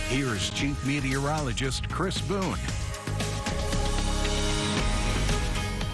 Here's Chief Meteorologist Chris Boone.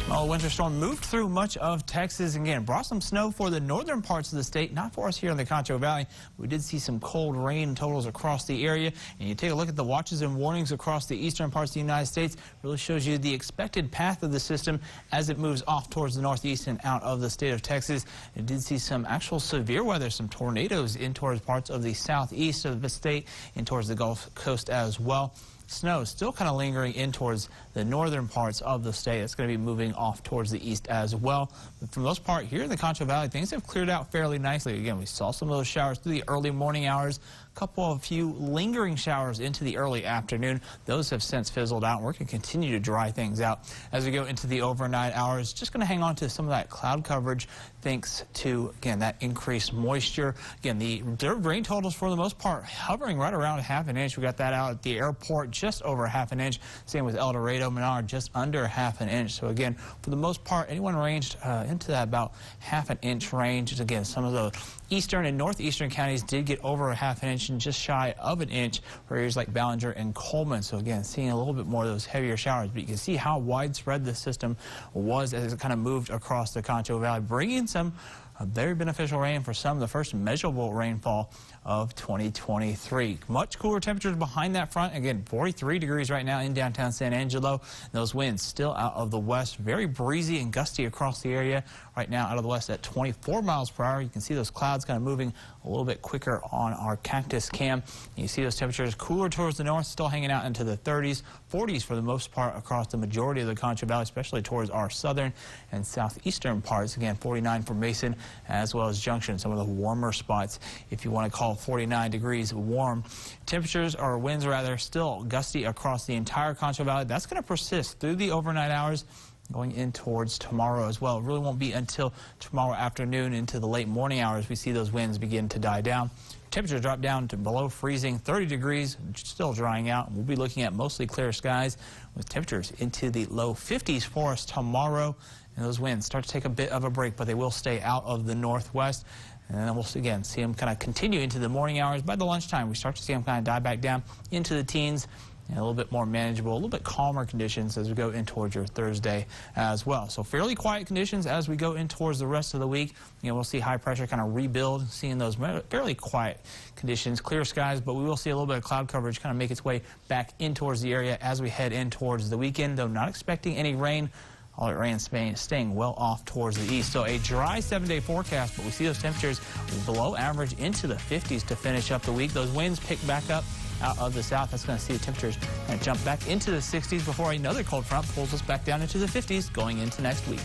Well, a winter storm moved through much of Texas again, brought some snow for the northern parts of the state, not for us here in the Concho Valley. We did see some cold rain totals across the area, and you take a look at the watches and warnings across the eastern parts of the United States, really shows you the expected path of the system as it moves off towards the northeast and out of the state of Texas. It did see some actual severe weather, some tornadoes in towards parts of the southeast of the state and towards the Gulf Coast as well. Snow still kind of lingering in towards the northern parts of the state. It's going to be moving off towards the east as well. But for the most part, here in the Concho Valley, things have cleared out fairly nicely. Again, we saw some of those showers through the early morning hours. A few lingering showers into the early afternoon. Those have since fizzled out. We're going to continue to dry things out as we go into the overnight hours. Just going to hang on to some of that cloud coverage thanks to, again, that increased moisture. Again, the rain totals for the most part hovering right around ½ an inch. We got that out at the airport, just over ½ an inch. Same with El Dorado, Menard, just under ½ an inch. So again, for the most part, anyone ranged into that about ½ an inch range. Again, some of the eastern and northeastern counties did get over ½ an inch and just shy of an inch for areas like Ballinger and Coleman. So again, seeing a little bit more of those heavier showers, but you can see how widespread the system was as it kind of moved across the Concho Valley, bringing some very beneficial rain for some of the first measurable rainfall of 2023. Much cooler temperatures behind that front. Again, 43 degrees right now in downtown San Angelo. Those winds still out of the west, very breezy and gusty across the area. Right now out of the west at 24 miles per hour. You can see those clouds kind of moving a little bit quicker on our cactus cam. You see those temperatures cooler towards the north, still hanging out into the 30s, 40s for the most part across the majority of the Concho Valley, especially towards our southern and southeastern parts. Again, 49 for Mason as well as Junction, some of the warmer spots, if you want to call 49 degrees warm. Temperatures, or winds rather, still gusty across the entire Concho Valley. That's going to persist through the overnight hours, going in towards tomorrow as well. It really won't be until tomorrow afternoon into the late morning hours we see those winds begin to die down. Temperatures drop down to below freezing, 30 degrees, still drying out. We'll be looking at mostly clear skies with temperatures into the low 50s for us tomorrow. And those winds start to take a bit of a break, but they will stay out of the northwest. And then we'll, again, see them kind of continue into the morning hours. By the lunchtime, we start to see them kind of die back down into the teens. And a little bit more manageable, a little bit calmer conditions as we go in towards your Thursday as well. So fairly quiet conditions as we go in towards the rest of the week. You know, we'll see high pressure kind of rebuild, seeing those fairly quiet conditions, clear skies, but we will see a little bit of cloud coverage kind of make its way back in towards the area as we head in towards the weekend, though not expecting any rain. All that rain staying well off towards the east. So a dry 7-day forecast, but we see those temperatures below average into the 50s to finish up the week. Those winds pick back up out of the south. That's going to see the temperatures kind of jump back into the 60s before another cold front pulls us back down into the 50s going into next week.